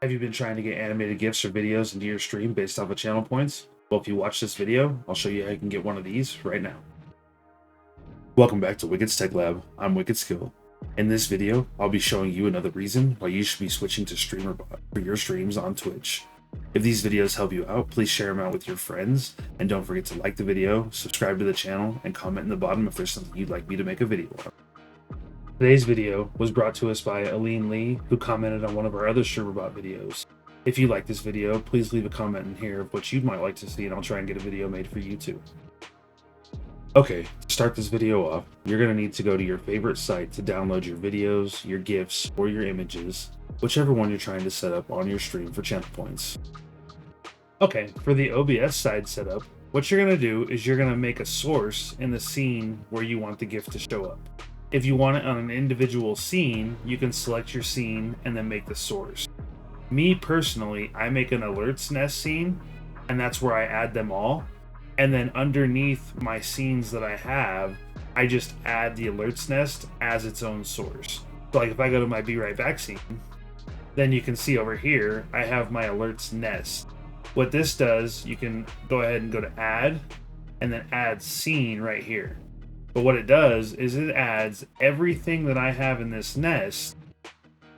Have you been trying to get animated GIFs or videos into your stream based off of channel points? Well, if you watch this video, I'll show you how you can get one of these right now. Welcome back to Wicked's Tech Lab. I'm Wicked Skill. In this video, I'll be showing you another reason why you should be switching to Streamer.bot for your streams on Twitch. If these videos help you out, please share them out with your friends, and don't forget to like the video, subscribe to the channel, and comment in the bottom if there's something you'd like me to make a video on. Today's video was brought to us by Aline Lee, who commented on one of our other Streamer.bot videos. If you like this video, please leave a comment in here of what you might like to see, and I'll try and get a video made for you too. Okay, to start this video off, you're going to need to go to your favorite site to download your videos, your GIFs, or your images, whichever one you're trying to set up on your stream for channel points. Okay, for the OBS side setup, what you're going to do is you're going to make a source in the scene where you want the GIF to show up. If you want it on an individual scene, you can select your scene and then make the source. Me personally, I make an alerts nest scene, and that's where I add them all. And then underneath my scenes that I have, I just add the alerts nest as its own source. So like if I go to my Be Right Back scene, then you can see over here, I have my alerts nest. What this does, you can go ahead and go to add, and then add scene right here. But what it does is it adds everything that I have in this nest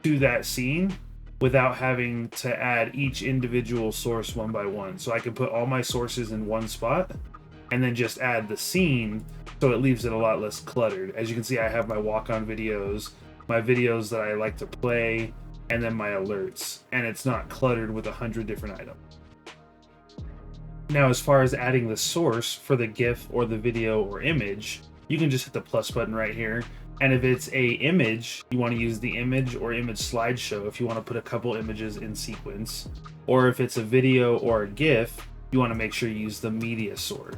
to that scene without having to add each individual source one by one. So I can put all my sources in one spot and then just add the scene, so it leaves it a lot less cluttered. As you can see, I have my walk-on videos, my videos that I like to play, and then my alerts, and it's not cluttered with 100 different items. Now, as far as adding the source for the GIF or the video or image, you can just hit the plus button right here. And if it's a image, you want to use the image or image slideshow if you want to put a couple images in sequence. Or if it's a video or a GIF, you want to make sure you use the media source.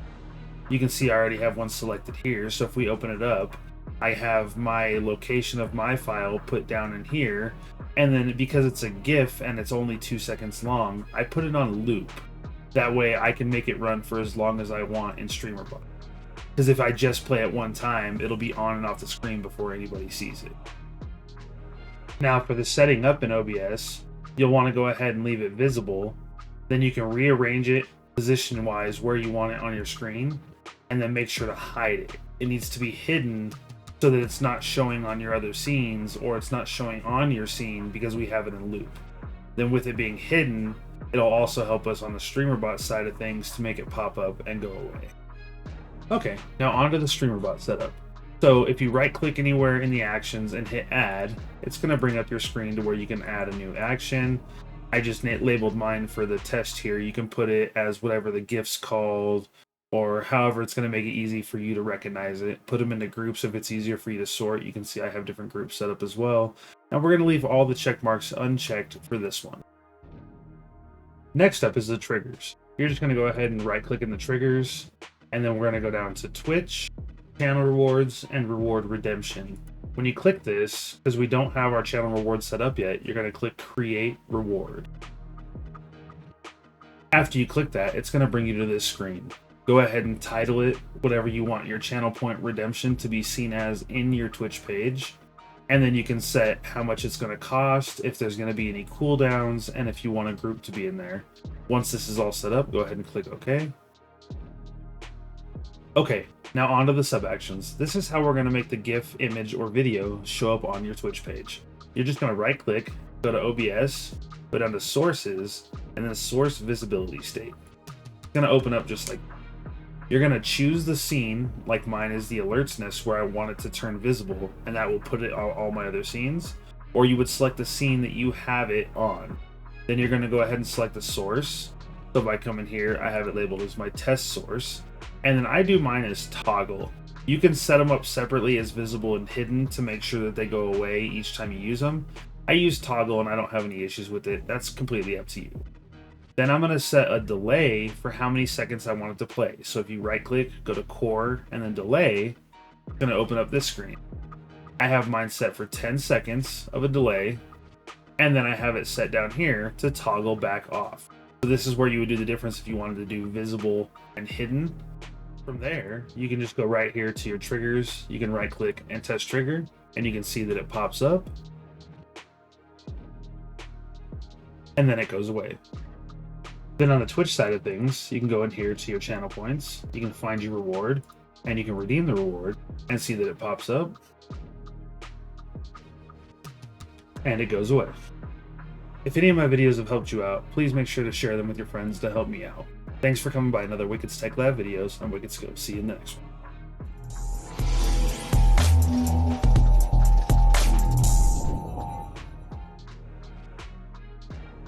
You can see I already have one selected here. So if we open it up, I have my location of my file put down in here. And then because it's a GIF and it's only 2 seconds long, I put it on loop. That way I can make it run for as long as I want in Streamer.bot. Because if I just play it one time, it'll be on and off the screen before anybody sees it. Now for the setting up in OBS, you'll want to go ahead and leave it visible. Then you can rearrange it position-wise where you want it on your screen, and then make sure to hide it. It needs to be hidden so that it's not showing on your other scenes, or it's not showing on your scene because we have it in loop. Then with it being hidden, it'll also help us on the Streamer.bot side of things to make it pop up and go away. Okay, now onto the Streamer.bot setup. So if you right click anywhere in the actions and hit add, it's going to bring up your screen to where you can add a new action. I just labeled mine for the test here. You can put it as whatever the GIF's called, or however it's going to make it easy for you to recognize it. Put them into groups if it's easier for you to sort. You can see I have different groups set up as well. Now we're going to leave all the check marks unchecked for this one. Next up is the triggers. You're just going to go ahead and right click in the triggers. And then we're going to go down to Twitch, channel rewards, and reward redemption. When you click this, because we don't have our channel reward set up yet, you're going to click create reward. After you click that, it's going to bring you to this screen. Go ahead and title it whatever you want your channel point redemption to be seen as in your Twitch page. And then you can set how much it's going to cost, if there's going to be any cooldowns, and if you want a group to be in there. Once this is all set up, go ahead and click OK. Okay, now onto the sub actions. This is how we're going to make the GIF, image, or video show up on your Twitch page. You're just going to right click, go to OBS, go down to sources, and then source visibility state. It's going to open up just like you're going to choose the scene, like mine is the alerts nest where I want it to turn visible, and that will put it on all my other scenes. Or you would select the scene that you have it on. Then you're going to go ahead and select the source. So if I come in here, I have it labeled as my test source. And then I do mine as toggle. You can set them up separately as visible and hidden to make sure that they go away each time you use them. I use toggle and I don't have any issues with it. That's completely up to you. Then I'm going to set a delay for how many seconds I want it to play. So if you right click, go to core, and then delay, it's going to open up this screen. I have mine set for 10 seconds of a delay. And then I have it set down here to toggle back off. So this is where you would do the difference if you wanted to do visible and hidden. From there, you can just go right here to your triggers. You can right click and test trigger, and you can see that it pops up. and then it goes away. Then on the Twitch side of things, you can go in here to your channel points, you can find your reward, and you can redeem the reward and see that it pops up and it goes away. If any of my videos have helped you out, please make sure to share them with your friends to help me out. Thanks for coming by another Wicked's Tech Lab videos. I'm Wicked Skill. See you in the next one.